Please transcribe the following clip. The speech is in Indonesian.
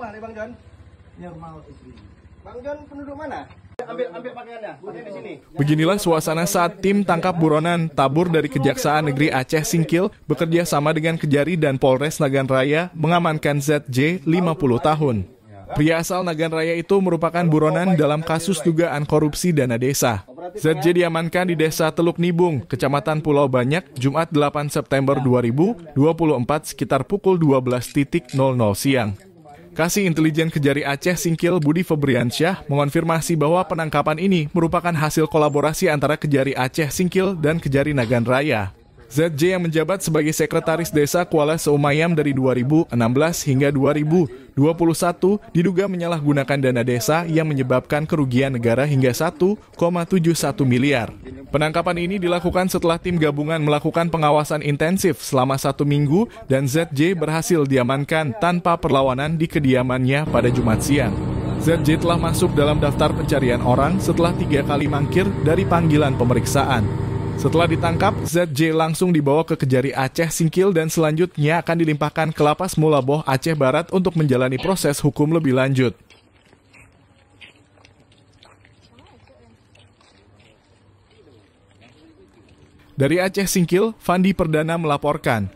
normal ya Bang John? Normal istri. Bang John penduduk mana? Ambil pakaiannya, pakaian di sini. Beginilah suasana saat tim tangkap buronan tabur dari Kejaksaan Negeri Aceh Singkil bekerja sama dengan Kejari dan Polres Nagan Raya mengamankan ZJ 50 tahun. Pria asal Nagan Raya itu merupakan buronan dalam kasus dugaan korupsi dana desa. ZJ diamankan di Desa Teluk Nibung, Kecamatan Pulau Banyak, Jumat 8 September 2024 sekitar pukul 12.00 siang. Kasih Intelijen Kejari Aceh Singkil Budi Febriansyah mengonfirmasi bahwa penangkapan ini merupakan hasil kolaborasi antara Kejari Aceh Singkil dan Kejari Nagan Raya. ZJ yang menjabat sebagai Sekretaris Desa Kuala Seumayam dari 2016 hingga 2021 diduga menyalahgunakan dana desa yang menyebabkan kerugian negara hingga 1,71 miliar. Penangkapan ini dilakukan setelah tim gabungan melakukan pengawasan intensif selama 1 minggu dan ZJ berhasil diamankan tanpa perlawanan di kediamannya pada Jumat siang. ZJ telah masuk dalam daftar pencarian orang setelah 3 kali mangkir dari panggilan pemeriksaan. Setelah ditangkap, ZJ langsung dibawa ke Kejari Aceh Singkil dan selanjutnya akan dilimpahkan ke Lapas Mulaboh Aceh Barat untuk menjalani proses hukum lebih lanjut. Dari Aceh Singkil, Fandi Perdana melaporkan.